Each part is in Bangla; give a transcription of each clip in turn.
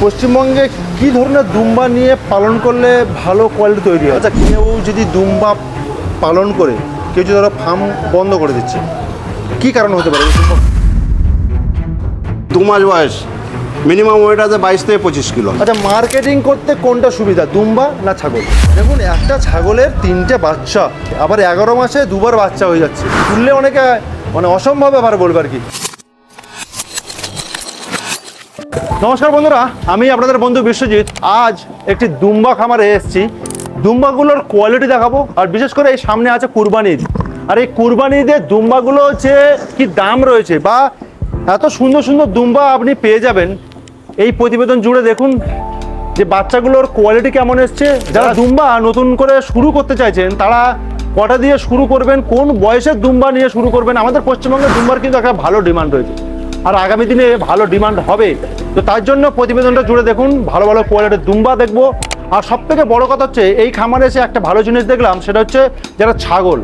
পশ্চিমবঙ্গে কি ধরনের দুম্বা নিয়ে পালন করলে ভালো কোয়ালিটি তৈরি হয়? আচ্ছা, কেউ যদি দুম্বা পালন করে কেউ যদি ধরো ফার্ম বন্ধ করে দিচ্ছে, কি কারণ হতে পারে? 2 মাস বয়স, মিনিমাম ওয়েট আছে 22 থেকে 25 কিলো। আচ্ছা, মার্কেটিং করতে কোনটা সুবিধা, দুম্বা না ছাগল? দেখুন, একটা ছাগলের 3টে বাচ্চা, আবার 11 মাসে 2বার বাচ্চা হয়ে যাচ্ছে। শুনলে অনেকে মানে অসম্ভব ব্যাপার বলবে আর কি। নমস্কার বন্ধুরা, আমি আপনাদের বন্ধু বিশ্বজিৎ। আজ একটি দুম্বা খামারে এসেছি। দুম্বাগুলোর কোয়ালিটি দেখাবো, আর বিশেষ করে এই সামনে আছে কুরবানি ঈদ। আর এই কুরবানি ঈদে দুম্বাগুলো যে কি দাম রয়েছে, বা এত সুন্দর সুন্দর দুম্বা আপনি পেয়ে যাবেন, এই প্রতিবেদন জুড়ে দেখুন যে বাচ্চাগুলোর কোয়ালিটি কেমন এসছে। যারা দুম্বা নতুন করে শুরু করতে চাইছেন, তারা কটা দিয়ে শুরু করবেন, কোন বয়সের দুম্বা নিয়ে শুরু করবেন। আমাদের পশ্চিমবঙ্গের দুম্বার কিন্তু একটা ভালো ডিমান্ড রয়েছে, আর আগামী দিনে ভালো ডিমান্ড হবে। তো তার জন্য প্রতিবেদনটা জুড়ে দেখুন, ভালো ভালো কোয়ালিটির দুম্বা দেখবো। আর সব থেকে বড় কথা হচ্ছে, এই খামারে এসে একটা ভালো জিনিস দেখলাম, সেটা হচ্ছে যারা ছাগল,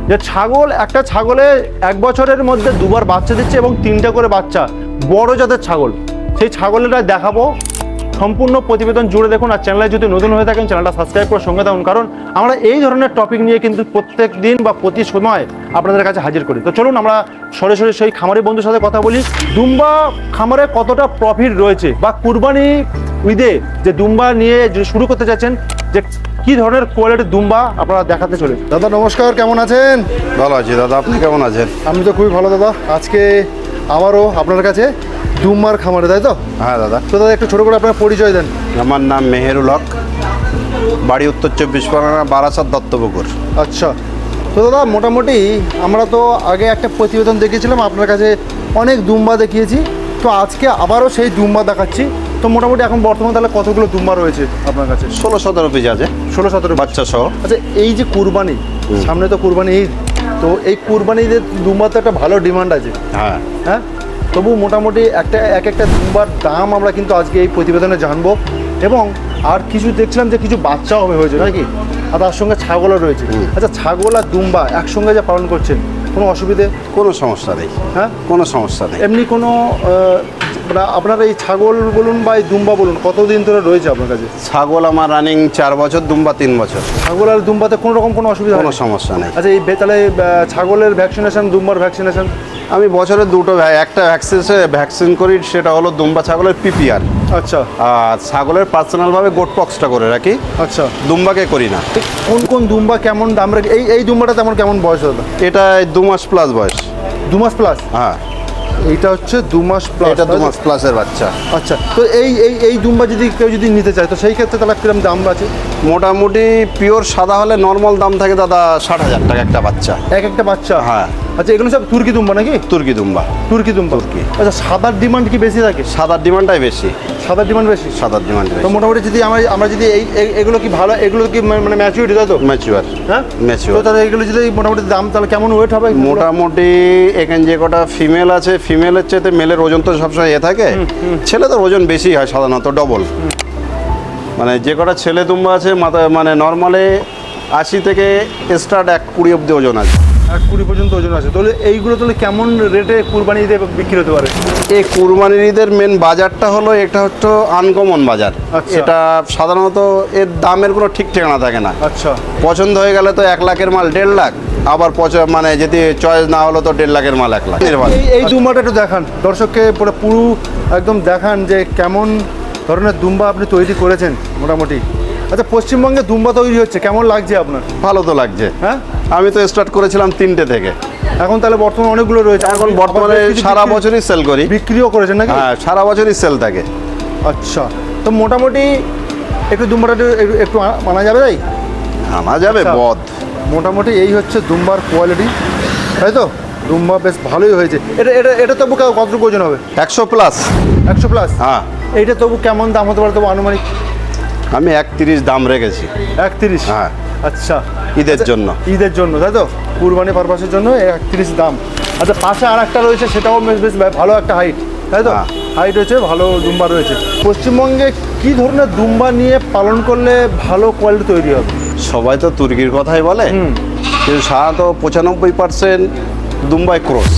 যে ছাগল, একটা ছাগলে 1 বছরের মধ্যে 2বার বাচ্চা দিচ্ছে এবং 3টে করে বাচ্চা, বড় জাতের ছাগল। সেই ছাগলটা দেখাবো। সম্পূর্ণ প্রতিবেদন জুড়ে দেখুন। আর চ্যানেলে যদি নতুন হয়ে থাকেন, চ্যানেলটা সাবস্ক্রাইব করে সঙ্গে থাকুন, কারণ আমরা এই ধরনের টপিক নিয়ে কিন্তু প্রত্যেক দিন বা প্রতি সময় আপনাদের কাছে হাজির করি। তো চলুন আমরা সরাসরি সেই খামারি বন্ধুর সাথে কথা বলি। দুম্বা খামারে কতটা প্রফিট রয়েছে, বা কুরবানি ঈদে যে দুম্বা নিয়ে যে শুরু করতে চাচ্ছেন, যে কি ধরনের কোয়ালিটির দুম্বা আপনারা দেখাতে চলে। দাদা নমস্কার, কেমন আছেন? ভালো আছি দাদা, আপনি কেমন আছেন? আমি তো খুবই ভালো দাদা। আজকে আবারও আপনার কাছে দুম্বার খামারে, তাই তো? হ্যাঁ দাদা। তো দাদা একটু ছোটো করে আপনার পরিচয় দেন। আমার নাম মেহেরুল হক, বাড়ি উত্তর 24 পরগনা, বারাসাত দত্তপুকুর। আচ্ছা, তো দাদা মোটামুটি আমরা তো আগে একটা প্রতিবেদন দেখিয়েছিলাম, আপনার কাছে অনেক দুম্বা দেখিয়েছি। তো আজকে আবারও সেই দুম্বা দেখাচ্ছি। তো মোটামুটি এখন বর্তমানে তাহলে কতগুলো দুম্বা রয়েছে আপনার কাছে? 16-17 পিস আছে, 16-17 বাচ্চা সহ। আচ্ছা, এই যে কুরবানি, সামনে তো কুরবানি ঈদ, তো এই কুরবানি ঈদের দুম্বার তো একটা ভালো ডিমান্ড আছে। হ্যাঁ হ্যাঁ, তবু মোটামুটি এক একটা দুম্বার দাম আমরা কিন্তু আজকে এই প্রতিবেদনে জানবো। এবং আর কিছু দেখছিলাম যে কিছু বাচ্চাও হয়েছে নাকি, আর তার সঙ্গে ছাগলও রয়েছে। আচ্ছা, ছাগল আর দুম্বা একসঙ্গে যে পালন করছেন, কোনো অসুবিধে? কোনো সমস্যা নেই। হ্যাঁ, কোনো সমস্যা নেই। এমনি কোনো আপনার এই ছাগল বলুন বা এই দুম্বা বলুন, কতদিন ধরে রয়েছে আপনার কাছে? ছাগল আমার রানিং 4 বছর, দুম্বা 3 বছর। ছাগল আর দুম্বাতে কোনো রকম কোনো অসুবিধা কোনো নেই? সমস্যা নেই। আচ্ছা, এই তাহলে ছাগলের ভ্যাকসিনেশন, দুম্বার ভ্যাকসিনেশন? আমি বছরে একটা ভ্যাকসিন করি, সেটা হলো দুম্বা ছাগলের পিপিআর। আচ্ছা। আর ছাগলের পার্সোনালভাবে গোট পক্সটা করে রাখি। আচ্ছা, দুম্বাকে করি না। কোন কোন দুম্বা কেমন দাম রাখি? এই দুম্বাটা তেমন কেমন বয়স দাদা? এটা 2 মাস প্লাস বয়স। 2 মাস প্লাস? হ্যাঁ, এইটা হচ্ছে 2 মাস প্লাস। এটা 2 মাস প্লাসের বাচ্চা। আচ্ছা, তো এই দুম্বা যদি কেউ যদি নিতে চায়, তো সেই ক্ষেত্রে তাহলে কিরকম দাম আছে? মোটামুটি পিওর সাদা হলে নর্মাল দাম থাকে দাদা 60,000 টাকা একটা বাচ্চা। একটা বাচ্চা? হ্যাঁ। আচ্ছা, এগুলো সব তুর্কি দুম্বা নাকি? তুর্কি দুম্বা। তুর্কি দুম্বা। তুর্কি। আচ্ছা, সাদার ডিমান্ড কি বেশি থাকে? সাদার ডিমান্ডটাই বেশি। সাদার ডিমান্ড বেশি? সাদার ডিমান্ড তো বেশি। মোটামুটি যদি আমরা যদি এগুলো কি ভালো, এগুলো কি মানে ম্যাচিউরিটি, তাই তো? ম্যাচিওর। হ্যাঁ, তো ম্যাচিওর। তাহলে এগুলো যদি মোটামুটি দাম তাহলে কেমন ওয়েট হবে? মোটামুটি এখানে যে কটা ফিমেল আছে, ফিমেলের চেয়ে মেলের ওজন তো সবসময় থাকে, ছেলেদের ওজন বেশি হয় সাধারণত, ডবল। মানে যে কটা ছেলে দুম্বা আছে মানে নর্মালে 80 থেকে স্টার্ট 120 অব্দি ওজন আছে। 120 পর্যন্ত ওজন আছে। তাহলে এইগুলো তাহলে কেমন রেটে কুরবানি ঈদে বিক্রি হতে পারে? এই কুরবানির ঈদের মেন বাজারটা হলো, এটা হচ্ছে আনকমন বাজার। আচ্ছা। এটা সাধারণত এর দামের কোনো ঠিক ঠিকানা থাকে না। আচ্ছা। পছন্দ হয়ে গেলে তো 1 লাখের মাল 1.5 লাখ, আবার মানে যদি চয়েস না হলো তো 1.5 লাখের মাল 1 লাখ। এই দুম্বাটা একটু দেখান দর্শককে, পুরো একদম দেখান যে কেমন ধরনের দুম্বা আপনি তৈরি করেছেন মোটামুটি। আচ্ছা, পশ্চিমবঙ্গে দুম্বা তৈরি হচ্ছে, কেমন লাগছে আপনার? ভালো তো লাগছে। হ্যাঁ, আমি তো স্টার্ট করেছিলাম 3টে থেকে। এখন তাহলে বর্তমানে অনেকগুলো রয়েছে? এখন বর্তমানে সারা বছরই সেল করি। বিক্রিও করেছেন নাকি? হ্যাঁ, সারা বছরই সেল থাকে। আচ্ছা, তো মোটামুটি একটু দুম্বাটা একটু মানা যাবে তাই? আনা যাবে আচ্ছা। বদ। মোটামুটি এই হচ্ছে দুম্বার কোয়ালিটি, তাই তো? দুম্বা বেশ ভালোই হয়েছে। এটা তবু কতটুকু ওজন হবে? 100 প্লাস। 100 প্লাস? হ্যাঁ। এইটা তবু কেমন দাম হতে পারে তবু আনুমানিক? আমি 31 দাম রেখেছি। 31? হ্যাঁ। আচ্ছা, ঈদের জন্য। ঈদের জন্য, তাই তো? কুরবানি পারপাসের জন্য 31 দাম। আচ্ছা, পাশে আর একটা রয়েছে, সেটাও বেশ ভালো একটা হাইট, তাই তো? হ্যাঁ। হাইট রয়েছে, ভালো দুম্বা রয়েছে। পশ্চিমবঙ্গে কি ধরনের দুম্বা নিয়ে পালন করলে ভালো কোয়ালিটি তৈরি হবে? সবাই তো তুর্কির কথাই বলে, কিন্তু সাধারণত 95% দুম্বাই ক্রস।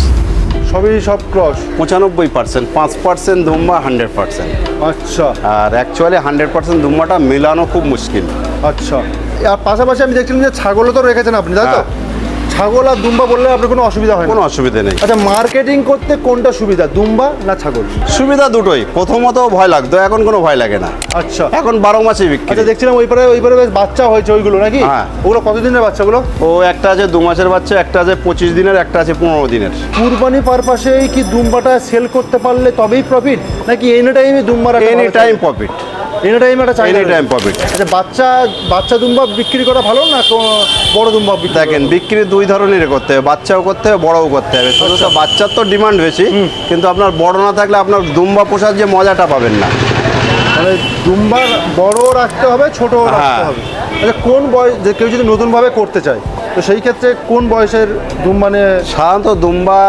সব ক্রস। 95%, 5% দুম্বা, 100%। আচ্ছা আর অ্যাকচুয়ালি 100% দুম্বাটা মেলানো খুব মুশকিল। আচ্ছা, আর পাশাপাশি আমি দেখছিলাম যে ছাগলও তো রেখেছেন আপনি, তাই তো? হ্যাঁ। ছাগল আর দুম্বা বললে আপনার কোনো অসুবিধা হয় না? কোনো অসুবিধা নেই। আচ্ছা, মার্কেটিং করতে কোনটা সুবিধা, দুম্বা না ছাগল? সুবিধা দুটোই। প্রথমত ভয় লাগতো, এখন কোনো ভয় লাগে না। আচ্ছা এখন 12 মাসই বিক্রি। আচ্ছা, দেখছিলাম ওইপারে বেশ বাচ্চা হয়েছে ওইগুলো নাকি? হ্যাঁ। ওগুলো কতদিনের বাচ্চাগুলো? ও একটা আছে 2 মাসের বাচ্চা, একটা আছে 25 দিনের, একটা আছে 15 দিনের। কুরবানি পারপাসেই কি দুম্বাটা সেল করতে পারলে তবেই প্রফিট, নাকি এনি টাইমে দুম্বার any time profit. Any time একটা চাহিদা? Any time profit. আচ্ছা, বাচ্চা দুম্বা বিক্রি করা ভালো না বড় দুম্বা বিক্রি করা? দেখেন, বিক্রি দুই ধরনের করতে হবে, বাচ্চাও করতে হবে, বড়ও করতে হবে। শুধু তো বাচ্চার তো ডিমান্ড বেশি, কিন্তু আপনার বড় না থাকলে আপনার দুম্বা পোষার যে মজাটা পাবেন না। মানে দুম্বার বড়ও রাখতে হবে, ছোটও রাখতে হ্যাঁ। হবে। আচ্ছা, কোন বয়স, যে কেউ যদি নতুনভাবে করতে চায় তো সেই ক্ষেত্রে কোন বয়সের দুম্বা নিয়ে? সাধারণত দুম্বা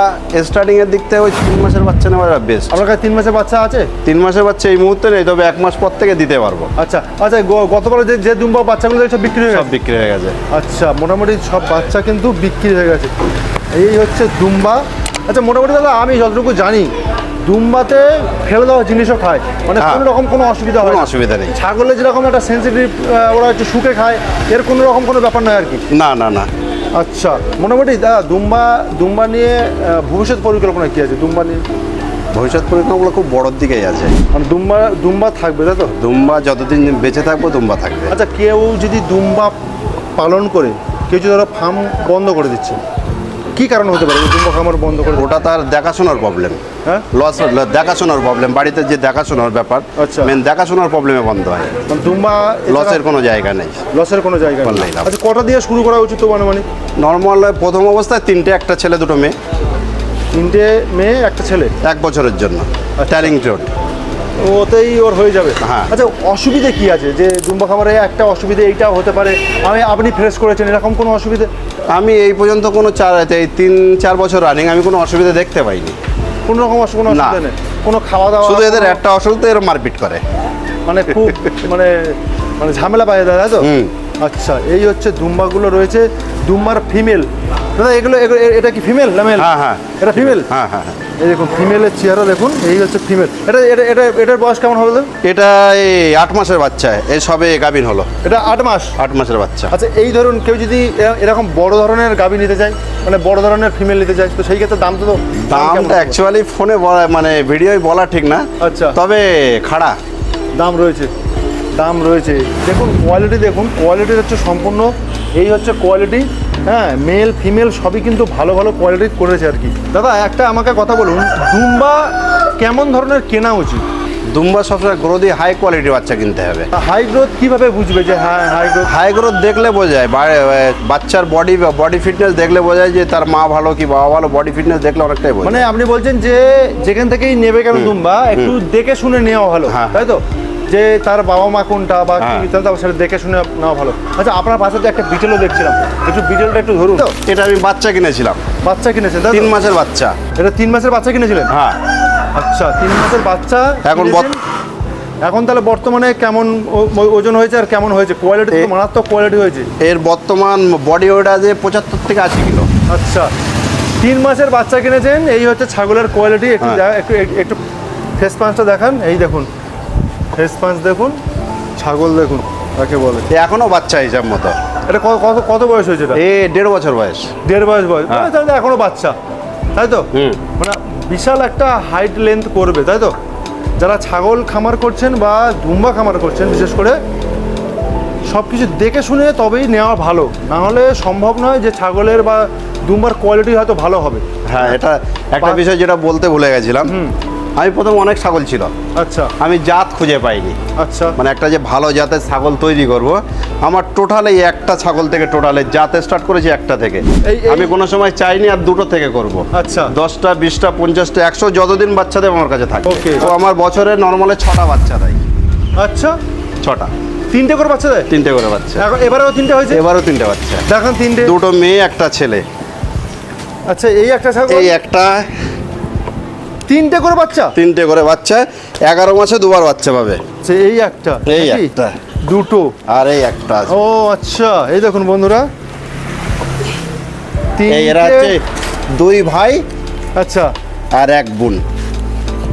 স্টার্টিং এর দিক থেকে ওই 3 মাসের বাচ্চা নেওয়া বেস্ট। আপনার কাছে 3 মাসের বাচ্চা আছে? 3 মাসের বাচ্চা এই মুহূর্তে নেই, তবে 1 মাস পর থেকে দিতে পারবো। আচ্ছা আচ্ছা, গতবারে যে দুম্বা বাচ্চাগুলো সব বিক্রি হয়ে সব গেছে? বিক্রি হয়ে গেছে। আচ্ছা, মোটামুটি সব বাচ্চা কিন্তু বিক্রি হয়ে গেছে। এই হচ্ছে দুম্বা। আচ্ছা, মোটামুটি দাদা আমি যতটুকু জানি দুম্বাতে ফেলে দেওয়া জিনিসও খায়, মানে হ্যাঁ। কোনো রকম কোনো অসুবিধা হয় কোনো না? অসুবিধা নেই। ছাগলের যেরকম একটা সেন্সিটিভ, ওরা একটু শুকে খায়, এর কোনো রকম কোনো ব্যাপার নয় আর কি? না না না। আচ্ছা, মোটামুটি দাদা দুম্বা নিয়ে ভবিষ্যৎ পরিকল্পনা কী আছে দুম্বা নিয়ে? ভবিষ্যৎ পরিকল্পনা খুব বড়োর দিকেই আছে। মানে দুম্বা থাকবে, তাই তো? দুম্বা যতদিন বেঁচে থাকবো দুম্বা থাকবে। আচ্ছা, কেউ যদি দুম্বা পালন করে, কেউ যদি ধরো ফার্ম বন্ধ করে দিচ্ছে, কী কারণ হতে পারে দুম্বা খামার বন্ধ করে? ওটা তার দেখাশোনার প্রবলেম। হ্যাঁ, দেখাশোনার প্রবলেম, বাড়িতে যে দেখাশোনার ব্যাপার, আচ্ছা। মেন দেখাশোনার প্রবলেমে বন্ধ হয়। মানে দুম্বা লসের কোনো জায়গা নেই। লসের কোনো জায়গা নেই। বললেই লাভ। আচ্ছা, কটা দিয়ে শুরু করা উচিত তো মানে? নর্মাল প্রথম অবস্থায় 3টে, একটা ছেলে 2টো মেয়ে। 3টে মেয়ে একটা ছেলে 1 বছরের জন্য ট্যারিং রোড। ওতেই ওর হয়ে যাবে? হ্যাঁ। আচ্ছা, অসুবিধে কি আছে যে দুম্বা খামারে একটা অসুবিধে এইটাও হতে পারে, আপনি ফেস করেছেন এরকম কোনো অসুবিধে? আমি এই পর্যন্ত কোনো 3-4 বছর রানিং আমি কোনো অসুবিধা দেখতে পাইনি। কোনো রকম কোনো অসুবিধা নেই? কোনো খাওয়া দাওয়া? শুধু এদের একটা অসুবিধা, এরা মারপিট করে। মানে খুব মানে ঝামেলা পায় দাদা, তো? হুম। আচ্ছা, এই হচ্ছে দুম্বাগুলো রয়েছে। দুম্বার ফিমেল দাদা, এগুলো এটা কি ফিমেল না মেল? হ্যাঁ হ্যাঁ, এটা ফিমেল। হ্যাঁ হ্যাঁ হ্যাঁ। এই দেখুন ফিমেলের চেহারা দেখুন, এই হচ্ছে ফিমেল। এটার বয়স কেমন হবে দাদা? এটা এই 8 মাসের বাচ্চা, এই সবে গাভিন হলো। এটা 8 মাস? 8 মাসের বাচ্চা। আচ্ছা, এই ধরুন কেউ যদি এরকম বড় ধরনের গাভী নিতে চায়, মানে বড় ধরনের ফিমেল নিতে চায়, তো সেই ক্ষেত্রে দাম তো কেমন দামটা হবে? অ্যাকচুয়ালি ফোনে বলা, মানে ভিডিওয় বলা ঠিক না। আচ্ছা। তবে খাড়া দাম রয়েছে। দেখুন কোয়ালিটি হচ্ছে সম্পূর্ণ, এই হচ্ছে কোয়ালিটি। হ্যাঁ, মেল ফিমেল সবই কিন্তু ভালো কোয়ালিটি করেছে আর কি। দাদা একটা আমাকে কথা বলুন, দুম্বা কেমন ধরনের কেনা উচিত? দুম্বা সবসময় গ্রোথি হাই কোয়ালিটির বাচ্চা কিনতে হবে। হাই গ্রোথ কিভাবে বুঝবে যে হ্যাঁ হাই গ্রোথ? হাই গ্রোথ দেখলে বোঝায়, বাচ্চার বডি ফিটনেস দেখলে বোঝায় যে তার মা ভালো কি বাবা ভালো। বডি ফিটনেস দেখলে অনেকটাই বোঝায়। মানে আপনি বলছেন যে যেখান থেকেই নেবে কেন দুম্বা একটু দেখে শুনে নেওয়া ভালো, হ্যাঁ। তাই তো? যে তার বাবা মা কোনটা বা হ্যাঁ। কি, তাহলে সেটা দেখে শুনে নেওয়া ভালো। আচ্ছা, আপনার পাশে তো একটা বিটেলও দেখছিলাম, একটু বিটেলটা একটু ধরুন তো। এটা আমি বাচ্চা কিনেছিলাম, বাচ্চা কিনেছেন তাই তো? 3 মাসের বাচ্চা। এটা 3 মাসের বাচ্চা কিনেছিলেন? হ্যাঁ। আচ্ছা, 3 মাসের বাচ্চা এখন কিনেছেন। এখন তাহলে বর্তমানে কেমন ওজন হয়েছে আর কেমন হয়েছে? কোয়ালিটি তো মারাত্মক কোয়ালিটি হয়েছে। এর বর্তমান বডি ওয়েট আছে 75 থেকে 80 কিলো। আচ্ছা, 3 মাসের বাচ্চা কিনেছেন, এই হচ্ছে ছাগলের কোয়ালিটি। একটু হ্যাঁ। একটু ফেস পাঞ্চটা দেখান। এই দেখুন ফেস পাঞ্চ দেখুন, ছাগল দেখুন কাকে বলে। এখনো বাচ্চা হিসাব মতো। এটা কত বয়স হয়েছে? এটা 1.5 বছর বয়স। 1.5 বয়স। হ্যাঁ। মানে তাহলে তো এখনো বাচ্চা, তাই তো? মানে বিশাল একটা হাইট লেন্থ করবে, তাই তো? যারা ছাগল খামার করছেন বা দুম্বা খামার করছেন, বিশেষ করে সব কিছু দেখে শুনে তবেই নেওয়া ভালো, না হলে সম্ভব নয় যে ছাগলের বা দুম্বার কোয়ালিটি হয়তো ভালো হবে। হ্যাঁ, এটা একটা বিষয় যেটা বলতে ভুলে গেছিলাম। আমি প্রথম অনেক ছাগল ছিল, আচ্ছা আমি জাত খুঁজে পাইনি। আচ্ছা, মানে একটা যে ভালো জাতের ছাগল তৈরি করব, আমার টোটাল এই একটা ছাগল থেকে টোটালে জাতে স্টার্ট করেছি একটা থেকে। আমি কোনো সময় চাইনি আর 2টো থেকে করব। আচ্ছা। 10টা 20টা 50টা 100 যতদিন বাচ্চা দেবে আমার কাছে থাকে। Okay. তো আমার বছরে নর্মালে 6টা বাচ্চা দেয়। আচ্ছা, 6টা, 3টে করে বাচ্চা দেয়? 3টে করে বাচ্চা। এবারেও 3টে হয়েছে? এবারও 3টে বাচ্চা। দেখেন 3টে। 2টো মেয়ে একটা ছেলে। আচ্ছা, এই একটা ছাগল, এই একটা 3টে করে বাচ্চা? 3টে করে বাচ্চা, 11 মাসে 2বার বাচ্চা পাবে। আচ্ছা, এই একটা, এই নাকি? একটা, দুটো, আর এই একটা আছে। ও আচ্ছা, এই দেখুন বন্ধুরা, এই এরা হচ্ছে 2 ভাই। আচ্ছা, আর এক বোন।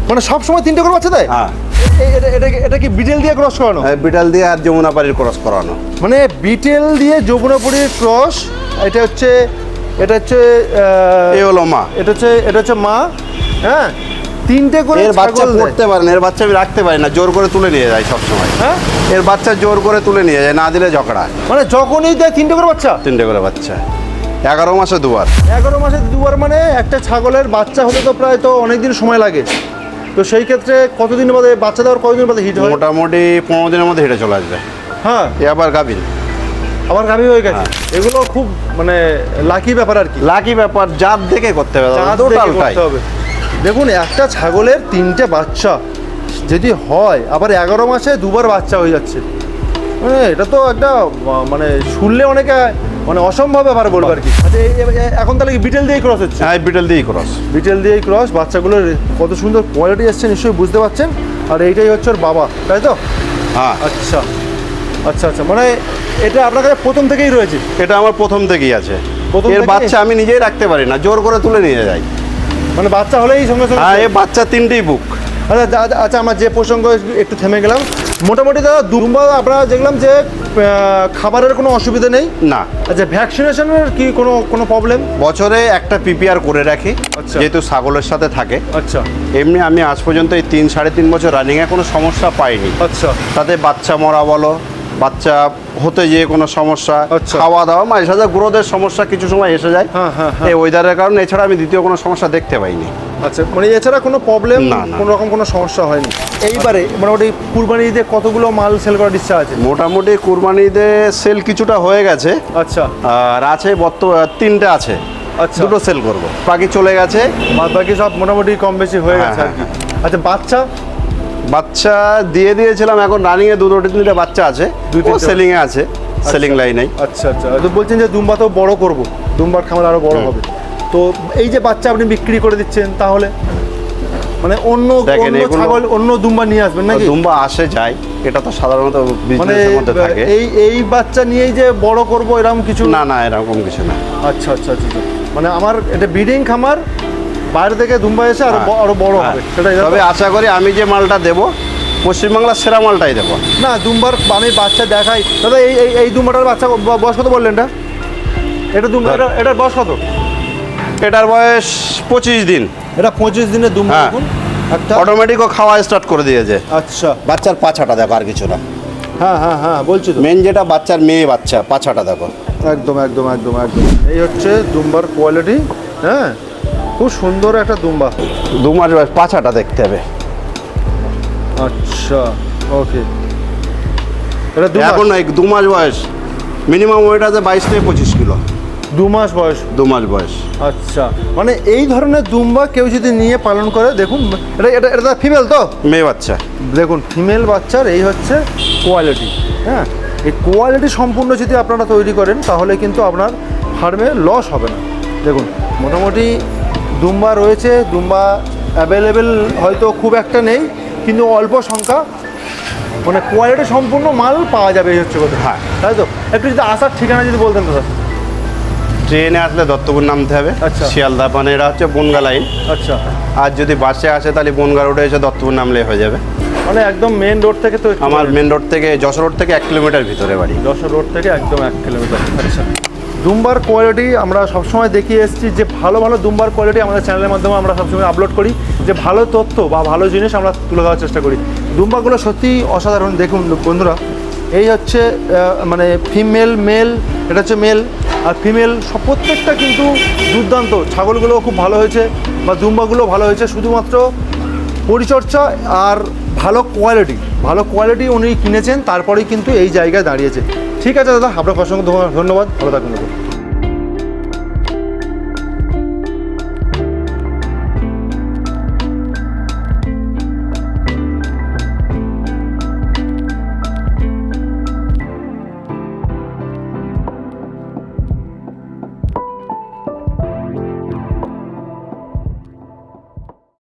মানে সব সময় 3টে করে বাচ্চা দেয়? হ্যাঁ, এটা কি বিটেল দিয়ে ক্রস করানো? বিটাল দিয়ে আর যমুনাপাড়ির ক্রস করানো। মানে বিটেল দিয়ে যমুনাপুরীর ক্রস। এটা হচ্ছে এই হলো মা। এটা হচ্ছে মা। হ্যাঁ, 3টে করে এর বাচ্চা ছাগল দেয়। পড়তে পারে না, এর বাচ্চা আমি রাখতে পারি না, জোর করে তুলে নিয়ে যায় সবসময়। হ্যাঁ, এর বাচ্চা জোর করে তুলে নিয়ে যায়, না দিলে ঝগড়া। মানে যখনই দেয় 3টে করে বাচ্চা? 3টে করে বাচ্চা, 11 মাসে দুবার। 11 মাসে দুবার, মানে একটা ছাগলের বাচ্চা হতে তো প্রায় তো অনেকদিন সময় লাগে। তো সেই ক্ষেত্রে কতদিন বাদে বাচ্চা দেওয়ার, কতদিন বাদে হিট হয়? মোটামুটি 15 দিনের মধ্যে হেঁটে চলে আসবে। হ্যাঁ, এ আবার গাভিন, আবার গাভী হয়ে গেছে। এগুলো খুব মানে লাকি ব্যাপার আর কি। লাকি ব্যাপার, জাত দেখে করতে হবে, চাঁদ দেখে টোটালটাই। করতে হবে। দেখুন, একটা ছাগলের 3টে বাচ্চা যদি হয়, আবার 11 মাসে দুবার বাচ্চা হয়ে যাচ্ছে, মানে এটা তো একটা মানে শুনলে অনেকে মানে অসম্ভব ব্যাপার বলবো আর কি। আচ্ছা, এখন তাহলে কি বিটেল দিয়েই ক্রস হচ্ছে? হ্যাঁ, বিটেল দিয়েই ক্রস। বিটেল দিয়েই ক্রস। বাচ্চাগুলোর কত সুন্দর কোয়ালিটি এসছে নিশ্চয়ই বুঝতে পারছেন। আর এইটাই হচ্ছে ওর বাবা, তাই তো? হ্যাঁ, আচ্ছা আচ্ছা আচ্ছা, মানে এটা আপনার কাছে প্রথম থেকেই রয়েছে? এটা আমার প্রথম থেকেই আছে। প্রথম এর থেকেই? বাচ্চা আমি নিজেই রাখতে পারি না, জোর করে তুলে নিয়ে যাই। মানে বাচ্চা হলেই সঙ্গে সঙ্গে? হ্যাঁ, এ বাচ্চা 3টেই বুক। আচ্ছা আচ্ছা, আমার যে প্রসঙ্গ একটু থেমে গেলাম। মোটামুটি দাদা দুম্বা আপনারা দেখলাম যে খাবারের কোনো অসুবিধা নেই? না। আচ্ছা, ভ্যাকসিনেশনের কি কোনো প্রবলেম? বছরে একটা পিপিআর করে রাখি, আচ্ছা। যেহেতু ছাগলের সাথে থাকে। আচ্ছা এমনি আমি আজ পর্যন্ত এই 3-3.5 বছর রানিংয়ে কোনো সমস্যা পাইনি। আচ্ছা তাতে বাচ্চা মরা বলো, বাচ্চা হতে যেয়ে কোনো সমস্যা, আচ্ছা। খাওয়া দাওয়া, মাঝে সাথে গ্রোথের সমস্যা কিছু সময় এসে যায়। হ্যাঁ, হ্যাঁ, হ্যাঁ। এই ওয়েদারের কারণে, এছাড়া আমি দ্বিতীয় কোনো সমস্যা দেখতে পাইনি। আচ্ছা, মানে এছাড়া কোনো প্রবলেম, না, না। কোনো রকম কোনো সমস্যা হয়নি। এইবারে মোটামুটি কুরবানি ঈদে কতগুলো মাল সেল করার ইচ্ছা আছে? মোটামুটি কুরবানি ঈদে সেল কিছুটা হয়ে গেছে, আচ্ছা আর আছে 3টে আছে। আচ্ছা, 2টো সেল করব, বাকি চলে গেছে। বাদ বাকি সব মোটামুটি কম বেশি হয়ে হ্যাঁ, গেছে আর কি। হ্যাঁ, আচ্ছা, বাচ্চা দিয়ে দিয়েছিলাম, এখন রানিংয়ে 2-3টে বাচ্চা আছে, 2-3টে সেলিংয়ে আছে, সেলিং লাইনেই। আচ্ছা আচ্ছা, তো বলছেন যে দুম্বা তো বড় করব, দুম্বার খামার আরো বড় হবে। তো এই যে বাচ্চা আপনি বিক্রি করে দিচ্ছেন, তাহলে মানে অন্য দেখেন, অন্য এগুলো- ছাগল, অন্য দুম্বা নিয়ে আসবেন নাকি? দুম্বা আসে যায়, এটা তো সাধারণত মানে বিজনেসের মধ্যে থাকে। এই বাচ্চা নিয়েই যে বড় করব এরকম কিছু? না না, এরকম কিছু না। আচ্ছা আচ্ছা আচ্ছা আচ্ছা। মানে আমার এটা ব্রিডিং খামার, বাইরে থেকে দুম্বা এসে আরো বড় হ্যাঁ। হবে, সেটাই? তবে আশা করি আমি যে মালটা দেবো, পশ্চিমবাংলার সেরা মালটাই দেবো। না, দুম্বার আমি বাচ্চা দেখাই দাদা। এই দুম্বাটার বাচ্চা বয়স কত বললেন? এটা দুম্বা, এটার বয়স কত? এটার বয়স 25 দিন। এটা 25 দিনের দুম্বা। হ্যাঁ। দেখুন একটা। অটোমেটিকও খাওয়া স্টার্ট করে দিয়েছে। আচ্ছা, বাচ্চার পাছাটা দেখো, আর কিছু না। হ্যাঁ হ্যাঁ হ্যাঁ, বলছি তো। মেন যেটা বাচ্চার মেয়ে বাচ্চা, পাছাটা দেখো। একদম একদম একদম একদম, এই হচ্ছে দুম্বার কোয়ালিটি। হ্যাঁ, খুব সুন্দর একটা দুম্বা। 2 মাস বয়স, পাছাটা দেখতে হবে। আচ্ছা, ওকে। এটা এখন 2 মাস বয়স, মিনিমাম ওয়েট আছে 22 থেকে 25 কিলো। 2 মাস বয়স? 2 মাস বয়স। আচ্ছা, মানে এই ধরনের দুম্বা কেউ যদি নিয়ে পালন করে, দেখুন এটা ফিমেল তো? মেয়ে বাচ্চা। দেখুন, ফিমেল বাচ্চার এই হচ্ছে কোয়ালিটি। হ্যাঁ, এই কোয়ালিটি সম্পূর্ণ যদি আপনারা তৈরি করেন, তাহলে কিন্তু আপনার ফার্মে লস হবে না। দেখুন, মোটামুটি দুম্বা রয়েছে, দুম্বা অ্যাভেলেবেল হয়তো খুব একটা নেই, কিন্তু অল্প সংখ্যা, মানে কোয়ালিটি সম্পূর্ণ মাল পাওয়া যাবে, এই হচ্ছে কথা। হ্যাঁ। তাই তো? একটু যদি আসার ঠিকানা যদি বলতেন দাদা। ট্রেনে আসলে দত্তপুর নামতে হবে। আচ্ছা। শিয়ালদা, মানে এটা হচ্ছে বনগা লাইন। আচ্ছা, আর যদি বাসে আসে তাহলে বনগা রোডে এসে দত্তপুর নামলে হয়ে যাবে। মানে একদম মেন রোড থেকে তো? আমার মেন রোড থেকে, যশোর রোড থেকে 1 কিলোমিটার ভিতরে বাড়ি। যশোর রোড থেকে একদম 1 কিলোমিটার। আচ্ছা, দুম্বার কোয়ালিটি আমরা সবসময় দেখিয়ে এসেছি, যে ভালো ভালো দুম্বার কোয়ালিটি আমাদের চ্যানেলের মাধ্যমে আমরা সবসময় আপলোড করি, যে ভালো তথ্য বা ভালো জিনিস আমরা তুলে দেওয়ার চেষ্টা করি। দুম্বাগুলো সত্যিই অসাধারণ। দেখুন বন্ধুরা, এই হচ্ছে মানে ফিমেল, মেল, এটা হচ্ছে মেল, আর ফিমেল সব প্রত্যেকটা কিন্তু দুর্দান্ত। ছাগলগুলো খুব ভালো হয়েছে, বা দুম্বাগুলো ভালো হয়েছে, শুধুমাত্র পরিচর্যা আর ভালো কোয়ালিটি উনি কিনেছেন, তারপরেই কিন্তু এই জায়গায় দাঁড়িয়েছে। ঠিক আছে দাদা, আপনাকে অসংখ্য ধন্যবাদ, ভালো থাকুন।